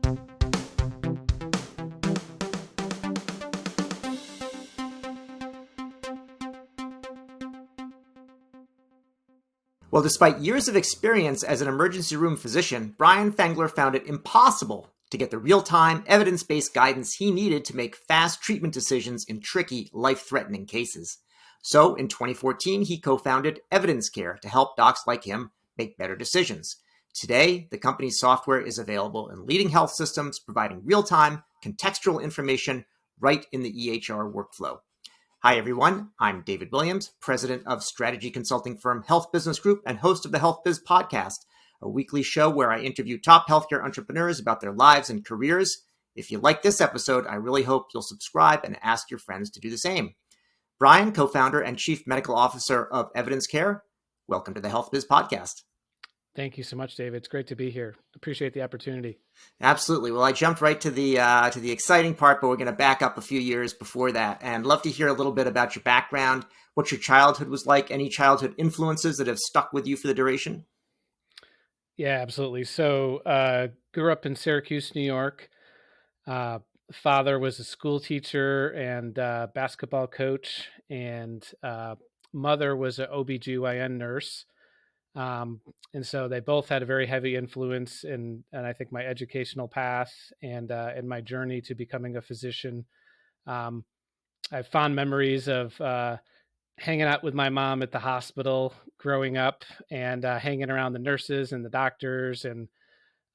Well, despite years of experience as an emergency room physician, Brian Fengler found it impossible to get the real-time, evidence-based guidance he needed to make fast treatment decisions in tricky, life-threatening cases. So, in 2014, he co-founded EvidenceCare to help docs like him make better decisions. Today, the company's software is available in leading health systems, providing real-time, contextual information right in the EHR workflow. Hi, everyone. I'm David Williams, president of strategy consulting firm Health Business Group and host of the HealthBiz podcast, a weekly show where I interview top healthcare entrepreneurs about their lives and careers. If you like this episode, I really hope you'll subscribe and ask your friends to do the same. Brian, co-founder and chief medical officer of EvidenceCare, welcome to the HealthBiz podcast. Thank you so much, David. It's great to be here. Appreciate the opportunity. Absolutely. Well, I jumped right to the exciting part, but we're going to back up a few years before that, and love to hear a little bit about your background, what your childhood was like, any childhood influences that have stuck with you for the duration. Yeah, absolutely. So, grew up in Syracuse, New York. Father was a school teacher and basketball coach, and mother was an OBGYN nurse. And so they both had a very heavy influence in, and I think my educational path and in my journey to becoming a physician. I have fond memories of hanging out with my mom at the hospital growing up and hanging around the nurses and the doctors. And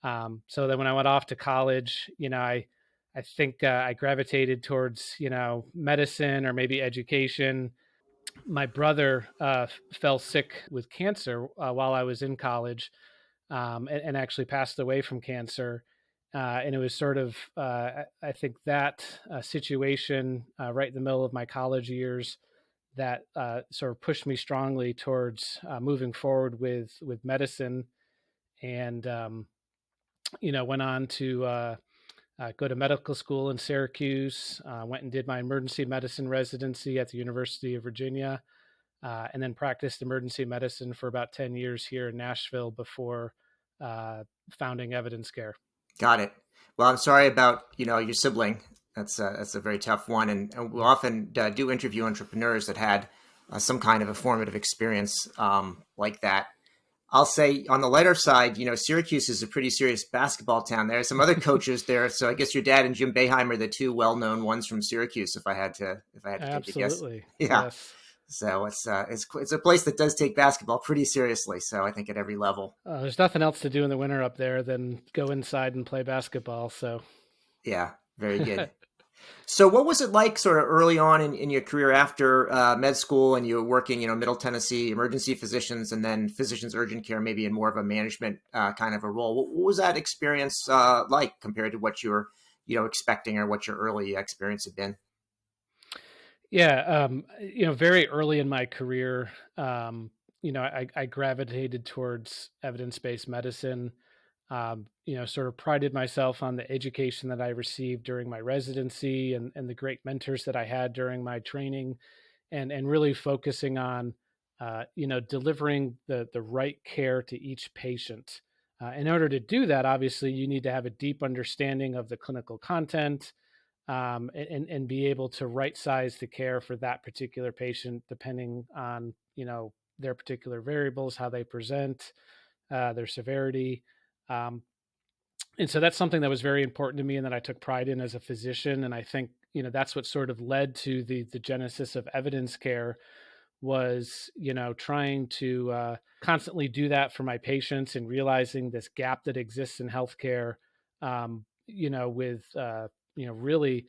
so then when I went off to college, I think I gravitated towards, medicine or maybe education. My brother fell sick with cancer while I was in college, and actually passed away from cancer. And it was sort of, I think that situation right in the middle of my college years that sort of pushed me strongly towards moving forward with medicine, and went on to go to medical school in Syracuse. Went and did my emergency medicine residency at the University of Virginia. And then practiced emergency medicine for about 10 years here in Nashville before founding EvidenceCare. Got it. Well, I'm sorry about, your sibling. That's a very tough one. And we'll often do interview entrepreneurs that had some kind of a formative experience like that. I'll say on the lighter side, Syracuse is a pretty serious basketball town. There are some other coaches there. So I guess your dad and Jim Boeheim are the two well-known ones from Syracuse, if I had to take a guess. Absolutely. Yeah. Yes. So it's a place that does take basketball pretty seriously. So I think at every level. There's nothing else to do in the winter up there than go inside and play basketball. So yeah, very good. So what was it like sort of early on in your career after med school, and you were working, Middle Tennessee emergency physicians and then physicians urgent care, maybe in more of a management kind of a role? What was that experience like compared to what you were, expecting, or what your early experience had been? Yeah, very early in my career, I gravitated towards evidence-based medicine. Sort of prided myself on the education that I received during my residency and the great mentors that I had during my training, and really focusing on, delivering the right care to each patient. In order to do that, obviously, you need to have a deep understanding of the clinical content, and be able to right size the care for that particular patient, depending on, their particular variables, how they present, their severity. And so that's something that was very important to me and that I took pride in as a physician. And I think, that's what sort of led to the genesis of EvidenceCare was, trying to constantly do that for my patients and realizing this gap that exists in healthcare, with, really,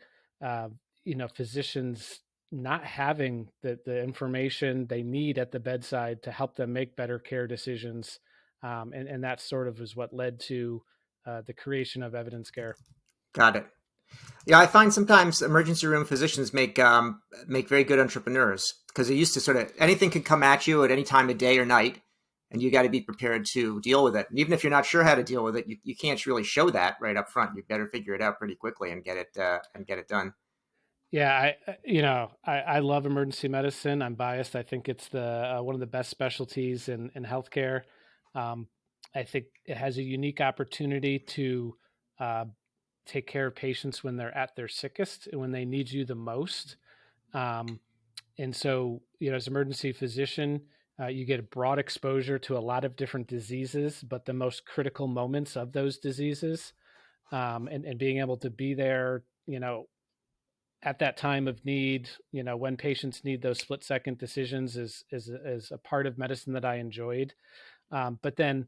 physicians not having the information they need at the bedside to help them make better care decisions. And that sort of is what led to the creation of EvidenceCare. Got it. Yeah, I find sometimes emergency room physicians make very good entrepreneurs, because they used to sort of anything could come at you at any time of day or night, and you got to be prepared to deal with it. And even if you're not sure how to deal with it, you can't really show that right up front. You better figure it out pretty quickly and get it done. Yeah, I love emergency medicine. I'm biased. I think it's the one of the best specialties in healthcare. I think it has a unique opportunity to take care of patients when they're at their sickest and when they need you the most. And so, as an emergency physician, you get a broad exposure to a lot of different diseases, but the most critical moments of those diseases, and being able to be there, at that time of need, when patients need those split second decisions is a part of medicine that I enjoyed. But then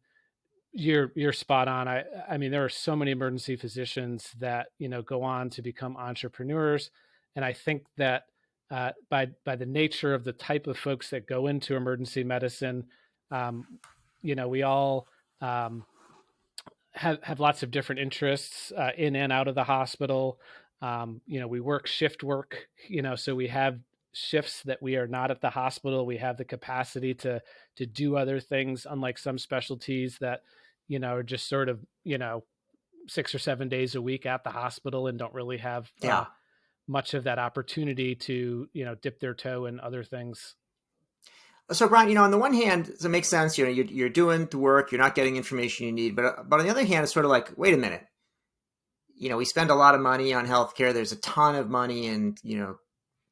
you're spot on. I mean, there are so many emergency physicians that, go on to become entrepreneurs. And I think that by the nature of the type of folks that go into emergency medicine, we all have lots of different interests in and out of the hospital. We work shift work, so we have shifts that we are not at the hospital. We have the capacity to do other things, unlike some specialties that, are just sort of, 6 or 7 days a week at the hospital and don't really have much of that opportunity to, dip their toe in other things. So Brian, on the one hand, it makes sense. You're doing the work, you're not getting information you need, but on the other hand, it's sort of like, wait a minute. We spend a lot of money on healthcare. There's a ton of money in,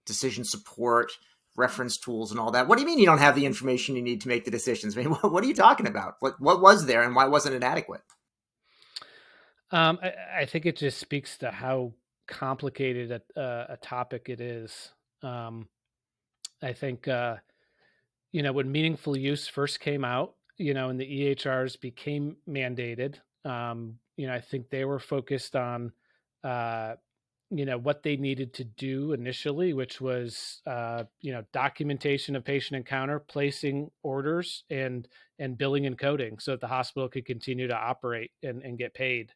decision support, reference tools, and all that. What do you mean you don't have the information you need to make the decisions? I mean, what are you talking about? What was there, and why wasn't it adequate? I think it just speaks to how complicated a topic it is. I think, when meaningful use first came out, and the EHRs became mandated, I think they were focused on, what they needed to do initially, which was, documentation of patient encounter, placing orders, and billing and coding so that the hospital could continue to operate and get paid.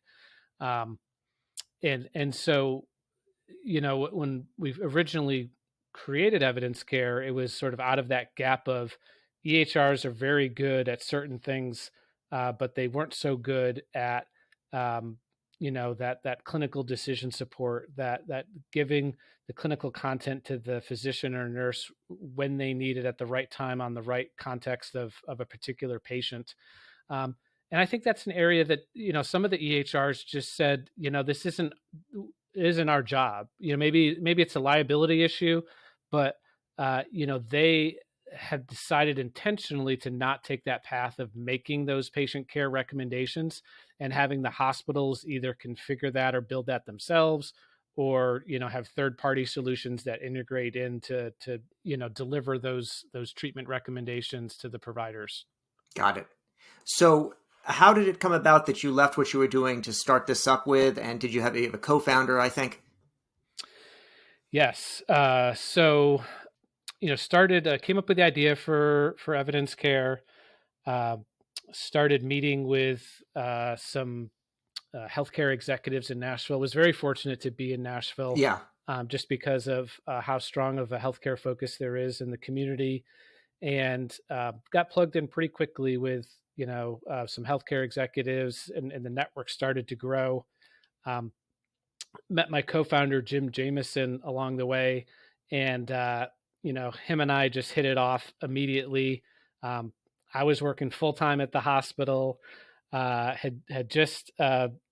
And so, when we originally created EvidenceCare, it was sort of out of that gap of EHRs are very good at certain things, but they weren't so good at, that clinical decision support, that giving the clinical content to the physician or nurse when they need it at the right time on the right context of a particular patient. And I think that's an area that, some of the EHRs just said, this isn't our job. Maybe it's a liability issue, but they have decided intentionally to not take that path of making those patient care recommendations and having the hospitals either configure that or build that themselves, or have third-party solutions that integrate into deliver those treatment recommendations to the providers. Got it. So how did it come about that you left what you were doing to start this up with? And did you have a co-founder, I think? Yes. So, came up with the idea for EvidenceCare, started meeting with some healthcare executives in Nashville. Was very fortunate to be in Nashville. Yeah. Just because of how strong of a healthcare focus there is in the community, and got plugged in pretty quickly with some healthcare executives, and the network started to grow. Met my co-founder Jim Jameson along the way, and him and I just hit it off immediately. I was working full-time at the hospital, had just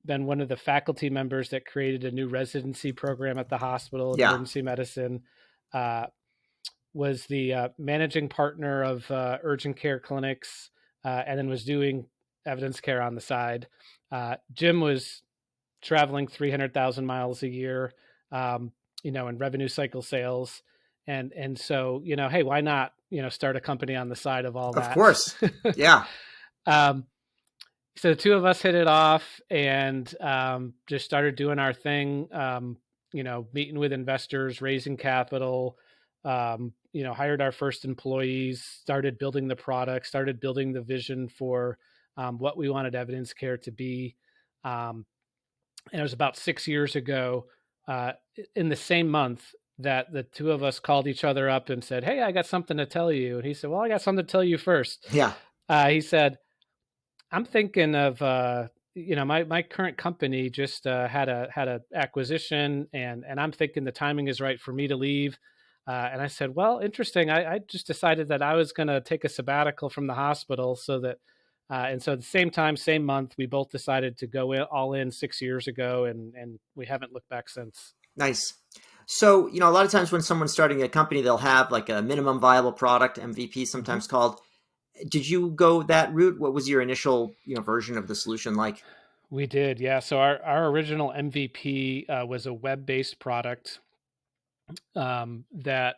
been one of the faculty members that created a new residency program at the hospital in emergency medicine, was the managing partner of urgent care clinics, and then was doing EvidenceCare on the side. Jim was traveling 300,000 miles a year, in revenue cycle sales. And so, hey, why not, start a company on the side of all that? Of course. Yeah. So the two of us hit it off and just started doing our thing, meeting with investors, raising capital, hired our first employees, started building the product, started building the vision for what we wanted EvidenceCare to be. And it was about 6 years ago, in the same month, that the two of us called each other up and said, "Hey, I got something to tell you." And he said, "Well, I got something to tell you first." Yeah. He said, "I'm thinking of, my current company just had a acquisition, and I'm thinking the timing is right for me to leave." And I said, "Well, interesting. I just decided that I was going to take a sabbatical from the hospital so that And so at the same time, same month, we both decided to go all in 6 years ago, and we haven't looked back since. Nice. So, a lot of times when someone's starting a company, they'll have like a minimum viable product, MVP sometimes called. Did you go that route? What was your initial, version of the solution like? We did, yeah. So our original MVP was a web-based product that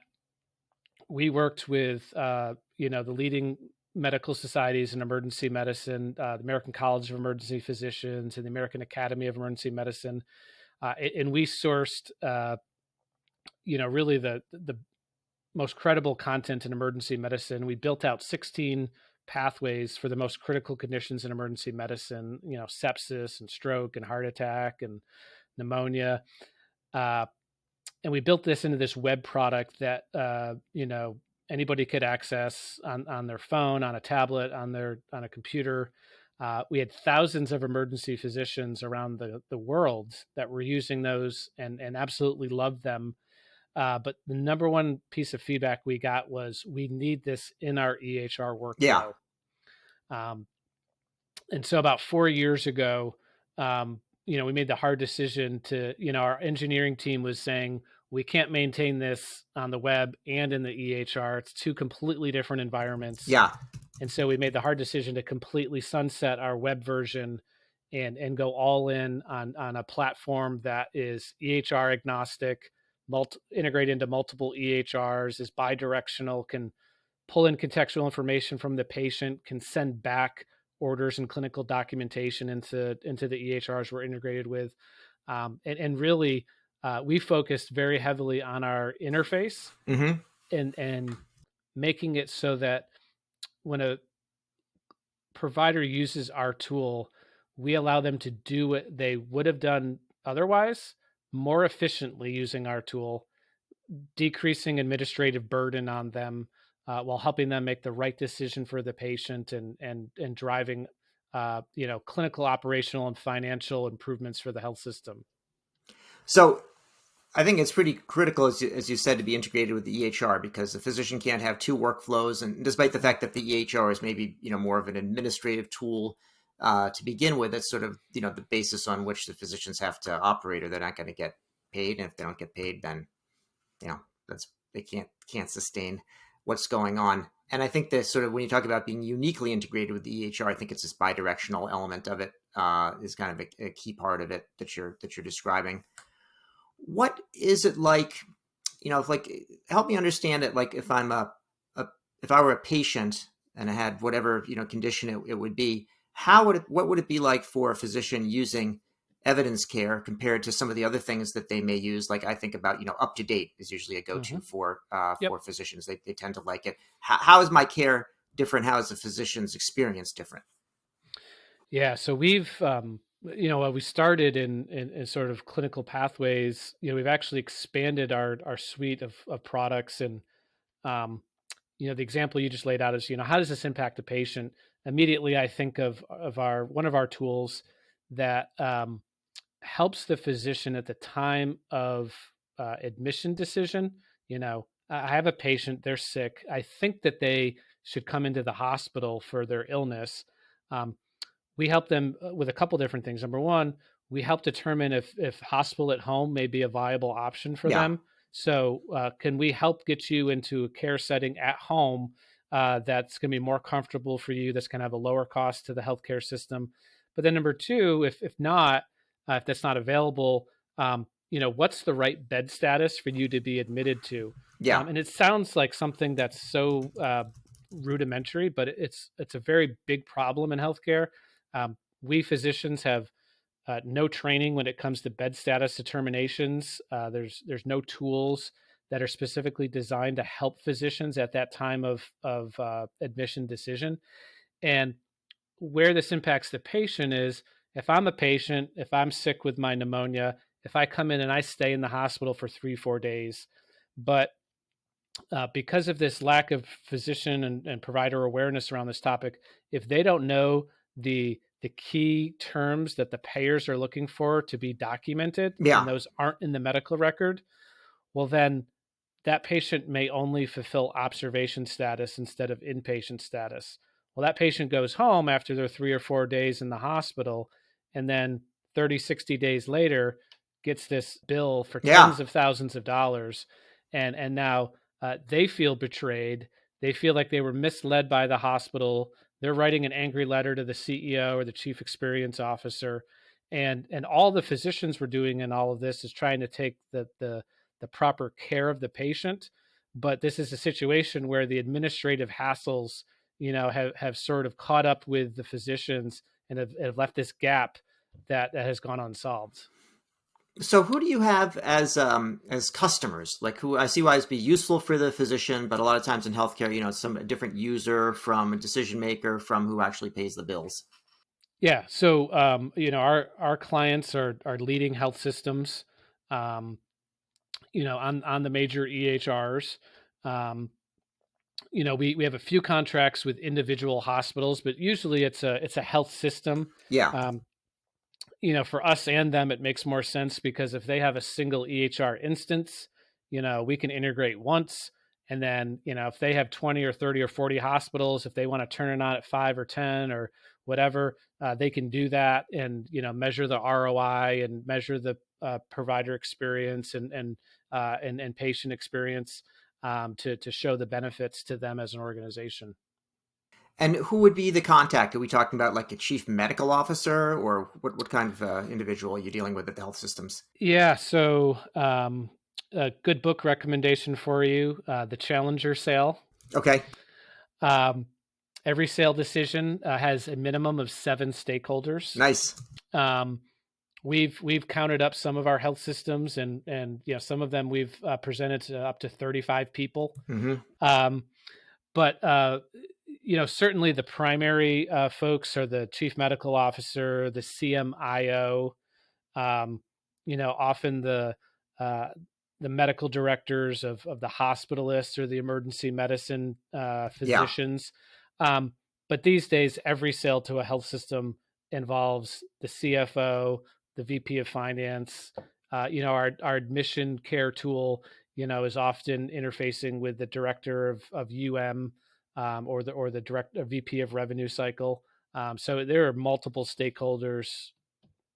we worked with, the leading medical societies in emergency medicine, the American College of Emergency Physicians and the American Academy of Emergency Medicine, and we sourced, really the most credible content in emergency medicine. We built out 16 pathways for the most critical conditions in emergency medicine, sepsis and stroke and heart attack and pneumonia. And we built this into this web product that, anybody could access on their phone, on a tablet, on a computer. We had thousands of emergency physicians around the world that were using those and absolutely loved them. But the number one piece of feedback we got was, we need this in our EHR Yeah. workflow. And so about 4 years ago, we made the hard decision to, our engineering team was saying, we can't maintain this on the web and in the EHR. It's two completely different environments. Yeah. And so we made the hard decision to completely sunset our web version and go all in on a platform that is EHR agnostic, integrate into multiple EHRs, is bidirectional, can pull in contextual information from the patient, can send back orders and clinical documentation into the EHRs we're integrated with. And really, we focused very heavily on our interface and making it so that when a provider uses our tool, we allow them to do what they would have done otherwise more efficiently using our tool, decreasing administrative burden on them, while helping them make the right decision for the patient and driving, clinical, operational, and financial improvements for the health system. So I think it's pretty critical, as you said, to be integrated with the EHR, because the physician can't have two workflows. And despite the fact that the EHR is maybe, more of an administrative tool to begin with, it's sort of, the basis on which the physicians have to operate, or they're not going to get paid. And if they don't get paid, then, they can't sustain what's going on. And I think that sort of, when you talk about being uniquely integrated with the EHR, I think it's this bidirectional element of it is kind of a key part of it that you're describing. What is it like, help me understand it. Like if I'm if I were a patient and I had whatever, condition it would be, what would it be like for a physician using EvidenceCare compared to some of the other things that they may use? Like I think about, UpToDate is usually a go-to for physicians. They tend to like it. How is my care different? How is the physician's experience different? Yeah. So we've, we started in sort of clinical pathways. We've actually expanded our suite of products. And, the example you just laid out is, how does this impact the patient? Immediately, I think of one of our tools that helps the physician at the time of admission decision. I have a patient, they're sick. I think that they should come into the hospital for their illness. We help them with a couple different things. Number one, we help determine if hospital at home may be a viable option for them. So can we help get you into a care setting at home that's going to be more comfortable for you, that's going to have a lower cost to the healthcare system? But then number two, if not, if that's not available, what's the right bed status for you to be admitted to? And it sounds like something that's so rudimentary, but it's a very big problem in healthcare. We physicians have no training when it comes to bed status determinations. There's no tools that are specifically designed to help physicians at that time of admission decision. And where this impacts the patient is, if I'm a patient, if I'm sick with my pneumonia, if I come in and I stay in the hospital for 3-4 days, but because of this lack of physician and provider awareness around this topic, if they don't know the key terms that the payers are looking for to be documented, and those aren't in the medical record, well, then that patient may only fulfill observation status instead of inpatient status. Well, that patient goes home after their 3 or 4 days in the hospital, and then 30, 60 days later gets this bill for Yeah. tens of thousands of dollars. And now they feel betrayed. They feel like they were misled by the hospital. They're writing an angry letter to the CEO or the chief experience officer. And all the physicians were doing in all of this is trying to take the proper care of the patient. But this is a situation where the administrative hassles, have sort of caught up with the physicians and have left this gap that has gone unsolved. So who do you have as customers? Like, who I see why it's be useful for the physician, but a lot of times in healthcare, it's some different user from a decision maker from who actually pays the bills. Yeah. So, our clients are leading health systems, um, on the major EHRs. Um, we have a few contracts with individual hospitals, but usually it's a health system. Yeah. Um, for us and them, it makes more sense because if they have a single EHR instance, we can integrate once. And then, if they have 20 or 30 or 40 hospitals, if they want to turn it on at 5 or 10 or whatever, they can do that and, measure the ROI and measure the provider experience and patient experience, to show the benefits to them as an organization. And who would be the contact? Are we talking about like a chief medical officer, or what kind of individual are you dealing with at the health systems? Yeah. So, a good book recommendation for you, The Challenger Sale. Okay. Um, every sale decision has a minimum of 7 stakeholders. Nice. Um, we've counted up some of our health systems, and some of them we've presented to up to 35 people. Mm-hmm. Um, but certainly the primary folks are the chief medical officer, the CMIO, often uh, the medical directors of the hospitalists or the emergency medicine Yeah. physicians. Um, but these days, every sale to a health system involves the CFO, the VP of finance. Our admission care tool, is often interfacing with the director of UM, or the direct VP of revenue cycle. So there are multiple stakeholders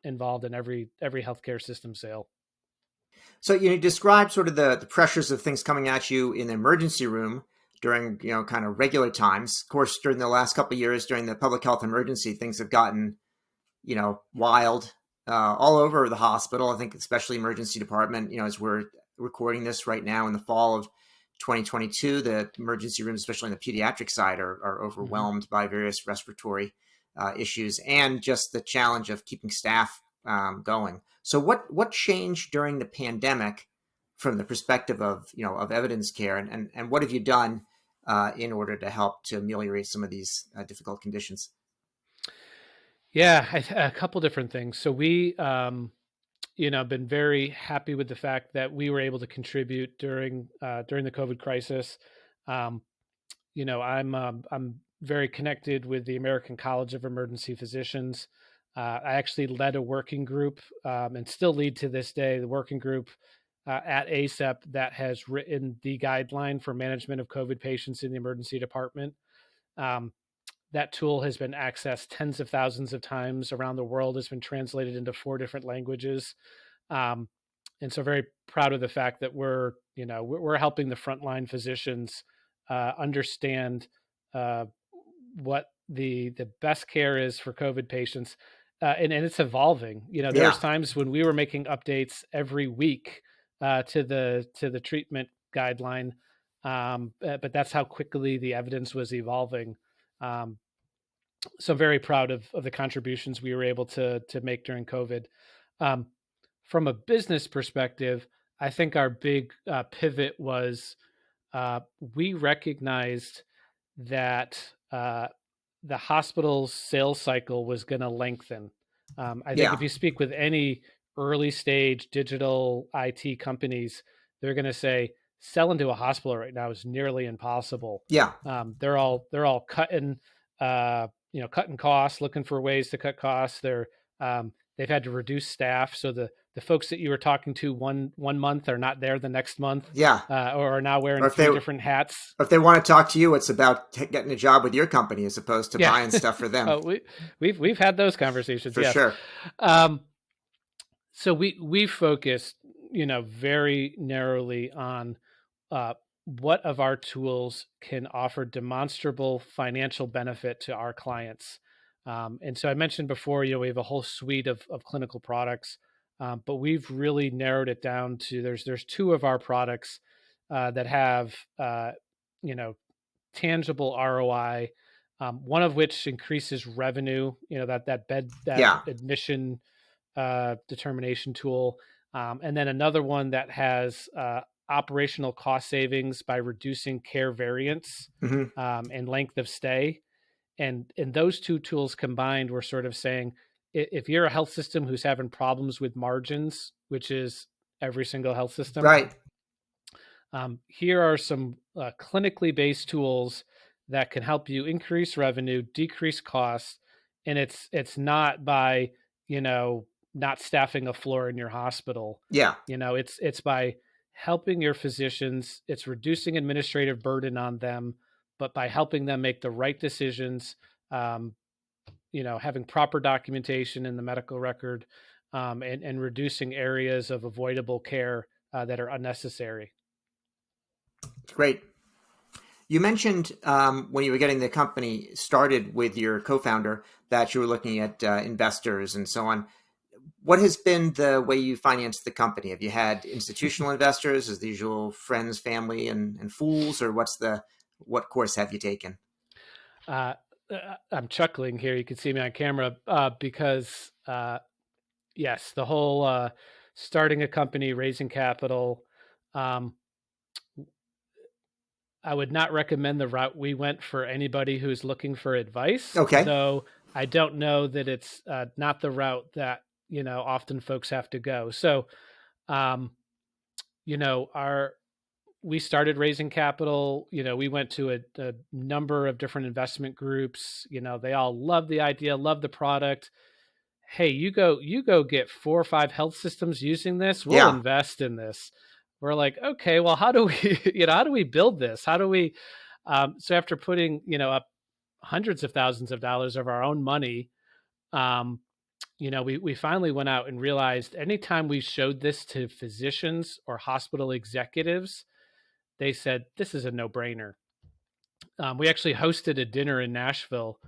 involved in every healthcare system sale. So describe sort of the pressures of things coming at you in the emergency room during kind of regular times. Of course, during the last couple of years during the public health emergency, things have gotten wild all over the hospital. I think especially emergency department. As we're recording this right now in the fall of 2022, the emergency rooms, especially on the pediatric side, are overwhelmed by various respiratory issues and just the challenge of keeping staff going. So what changed during the pandemic from the perspective of of EvidenceCare, and what have you done in order to help to ameliorate some of these difficult conditions? Yeah, a couple different things. So we, been very happy with the fact that we were able to contribute during the COVID crisis. Um, I'm very connected with the American College of Emergency Physicians. I actually led a working group, and still lead to this day the working group at ACEP that has written the guideline for management of COVID patients in the emergency department. Um, that tool has been accessed tens of thousands of times around the world. Has been translated into 4 different languages, um, and so very proud of the fact that we're helping the frontline physicians understand uh, what the best care is for COVID patients, and it's evolving. There was Yeah. times when we were making updates every week to the treatment guideline, but that's how quickly the evidence was evolving. Um, so I'm very proud of the contributions we were able to make during COVID. Um, from a business perspective, I think our big pivot was we recognized that the hospital's sales cycle was going to lengthen. I think Yeah. if you speak with any early stage digital IT companies, they're going to say selling to a hospital right now is nearly impossible. Yeah. They're all cutting costs, looking for ways to cut costs. They've had to reduce staff, so the the folks that you were talking to one month are not there the next month, Yeah. or are now Or wearing if they three different hats. or if they want to talk to you, it's about getting a job with your company as opposed to Yeah. buying stuff for them. Oh, we've had those conversations. For Yes. sure. So we focused, very narrowly on uh, what of our tools can offer demonstrable financial benefit to our clients. And so I mentioned before, we have a whole suite of clinical products, but we've really narrowed it down to there's two of our products that have you know tangible ROI. One of which increases revenue, that Yeah. admission determination tool, and then another one that has operational cost savings by reducing care variance Hmm. and length of stay. And those two tools combined, we're sort of saying, if you're a health system who's having problems with margins, which is every single health system, Right. here are some clinically based tools that can help you increase revenue, decrease costs, and it's not by not staffing a floor in your hospital. Yeah. It's by helping your physicians. It's reducing administrative burden on them, but by helping them make the right decisions. Having proper documentation in the medical record, and reducing areas of avoidable care that are unnecessary. Great. You mentioned when you were getting the company started with your co-founder that you were looking at investors and so on. What has been the way you financed the company? Have you had institutional investors, as the usual friends, family, and fools, or what course have you taken? Uh, I'm chuckling here. You can see me on camera because yes, the whole starting a company, raising capital. Um, I would not recommend the route we went for anybody who's looking for advice, Okay. though I don't know that it's not the route that often folks have to go. So, um, our we started raising capital. We went to a number of different investment groups. They all love the idea, love the product. Hey, you go get 4 or 5 health systems using this. We'll Yeah. invest in this. We're like, okay, well, how do we, how do we build this? How do we? So after putting, up hundreds of thousands of dollars of our own money, um, we finally went out and realized anytime we showed this to physicians or hospital executives, they said this is a no-brainer. We actually hosted a dinner in Nashville,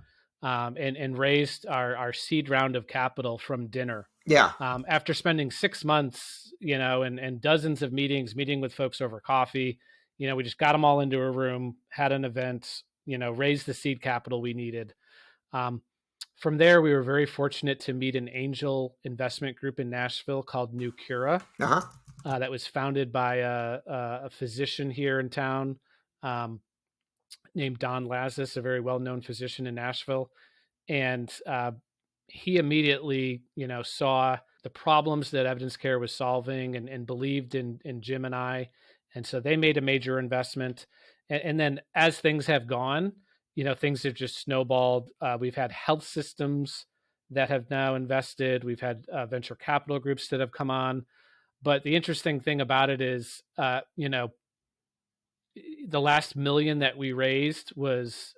and raised our seed round of capital from dinner. Yeah. After spending 6 months, and dozens of meeting with folks over coffee, we just got them all into a room, had an event, raised the seed capital we needed. Um, from there, we were very fortunate to meet an angel investment group in Nashville called New Cura, Uh-huh. that was founded by a physician here in town, um, named Don Lazis, a very well-known physician in Nashville. And he immediately, saw the problems that EvidenceCare was solving, and believed in Jim and I. And so they made a major investment. And then as things have gone, things have just snowballed. We've had health systems that have now invested. We've had venture capital groups that have come on. But the interesting thing about it is, the last million that we raised was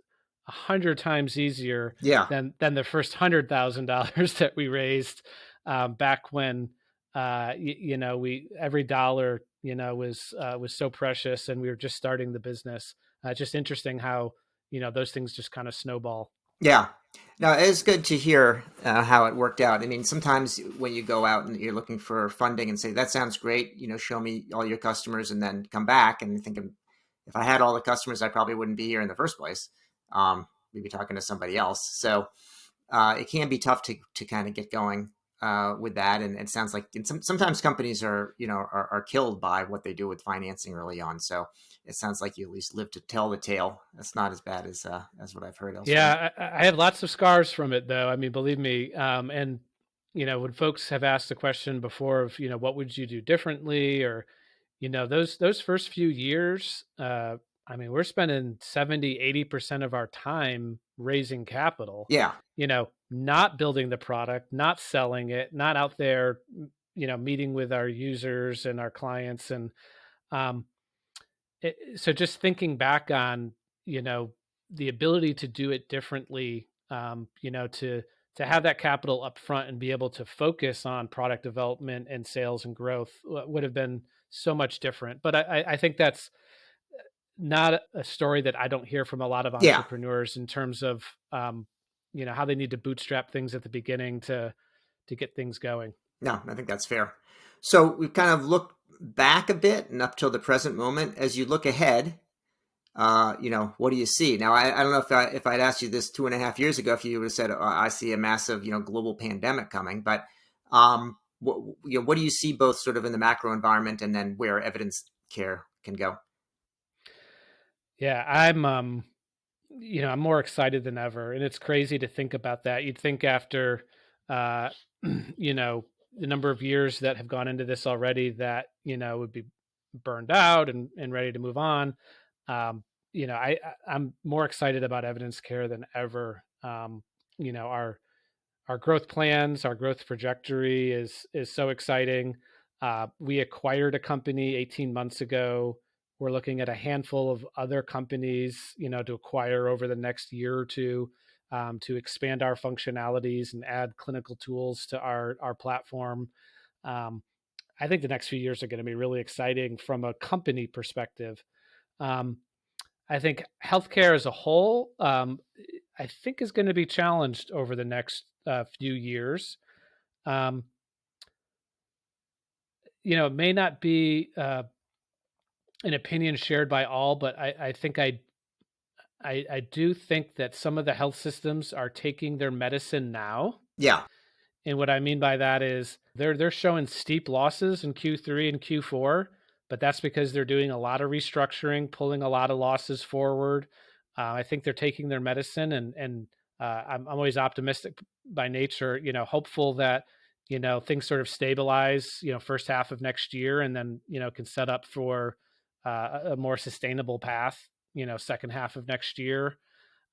100 times easier Yeah. than the first $100,000 that we raised, back when we every dollar was so precious, and we were just starting the business. Just interesting how those things just kind of snowball. Yeah. No, it's good to hear how it worked out. I mean, sometimes when you go out and you're looking for funding and say, that sounds great, show me all your customers and then come back and think, if I had all the customers, I probably wouldn't be here in the first place. We'd be talking to somebody else. So it can be tough to kind of get going with that. And it sounds like sometimes companies are killed by what they do with financing early on. So it sounds like you at least live to tell the tale. That's not as bad as what I've heard elsewhere. Yeah, I have lots of scars from it, though. I mean, believe me. And when folks have asked the question before of what would you do differently, or those first few years, I mean, we're spending 70-80% of our time raising capital, Yeah. not building the product, not selling it, not out there, meeting with our users and our clients. And um, so just thinking back on, the ability to do it differently, to have that capital up front and be able to focus on product development and sales and growth would have been so much different. But I think that's not a story that I don't hear from a lot of Yeah. entrepreneurs in terms of, how they need to bootstrap things at the beginning to get things going. No, I think that's fair. So we've kind of looked back a bit and up till the present moment. As you look ahead, what do you see? Now, I don't know if I'd asked you this 2.5 years ago, if you would have said, I see a massive, global pandemic coming, but what do you see both sort of in the macro environment and then where evidence care can go? Yeah, I'm more excited than ever. And it's crazy to think about that. You'd think after, the number of years that have gone into this already that, would be burned out and ready to move on. I'm more excited about evidence care than ever. Our growth plans, our growth trajectory is so exciting. We acquired a company 18 months ago. We're looking at a handful of other companies, to acquire over the next year or two, to expand our functionalities and add clinical tools to our platform. I think the next few years are going to be really exciting from a company perspective. I think healthcare as a whole, I think is going to be challenged over the next few years. It may not be an opinion shared by all, but I think I do think that some of the health systems are taking their medicine now. Yeah. And what I mean by that is they're showing steep losses in Q3 and Q4, but that's because they're doing a lot of restructuring, pulling a lot of losses forward. I think they're taking their medicine, and I'm always optimistic by nature, hopeful that, things sort of stabilize, first half of next year, and then, can set up for a more sustainable path, second half of next year.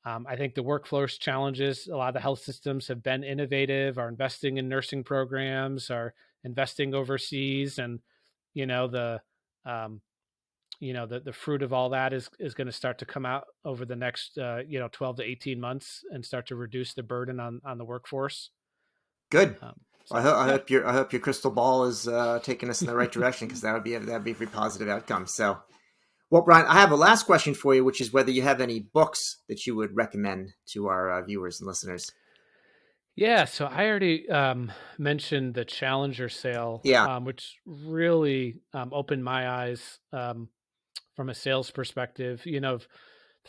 I think the workforce challenges, a lot of the health systems have been innovative, are investing in nursing programs, are investing overseas, and, the fruit of all that is going to start to come out over the next 12 to 18 months and start to reduce the burden on the workforce. Good. I hope your crystal ball is taking us in the right direction, because that'd be a very positive outcome. So, well, Brian, I have a last question for you, which is whether you have any books that you would recommend to our viewers and listeners. Yeah, so I already mentioned the Challenger sale, which really opened my eyes from a sales perspective. The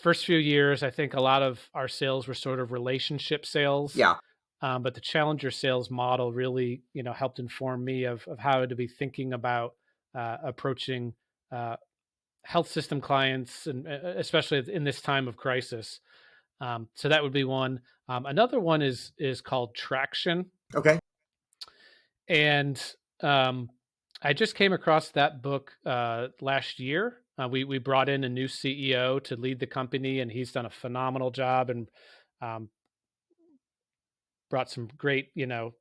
first few years, I think a lot of our sales were sort of relationship sales. Yeah. But the Challenger sales model really, helped inform me of how to be thinking about approaching health system clients, and especially in this time of crisis. So that would be one. Another one is called Traction. Okay. And I just came across that book last year. We brought in a new CEO to lead the company, and he's done a phenomenal job and brought some great,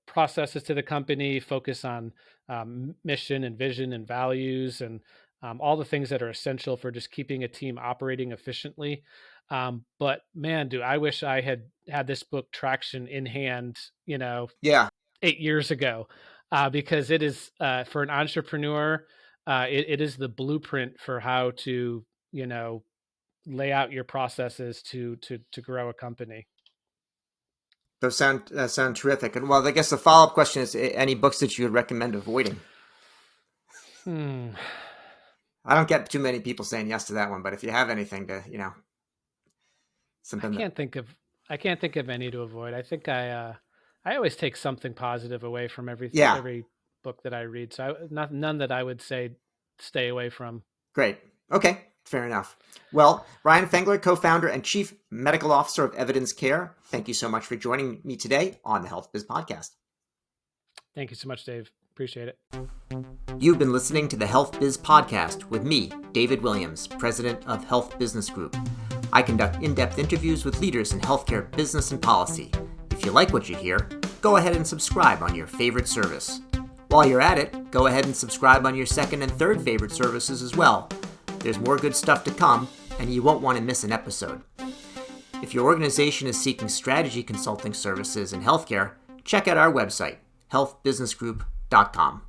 processes to the company, focus on mission and vision and values, and all the things that are essential for just keeping a team operating efficiently. But man, I wish I had this book Traction in hand, 8 years ago, because it is for an entrepreneur, it is the blueprint for how to, lay out your processes to grow a company. Those sound terrific. And well, I guess the follow-up question is, any books that you would recommend avoiding? I don't get too many people saying yes to that one, but if you have anything to, something. I can't think of any to avoid. I think I always take something positive away from every book that I read. So none that I would say stay away from. Great. Okay. Fair enough. Well, Brian Fengler, co-founder and chief medical officer of EvidenceCare, thank you so much for joining me today on the HealthBiz podcast. Thank you so much, Dave. Appreciate it. You've been listening to the HealthBiz podcast with me, David Williams, president of Health Business Group. I conduct in-depth interviews with leaders in healthcare business and policy. If you like what you hear, go ahead and subscribe on your favorite service. While you're at it, go ahead and subscribe on your second and third favorite services as well. There's more good stuff to come, and you won't want to miss an episode. If your organization is seeking strategy consulting services in healthcare, check out our website, healthbusinessgroup.com.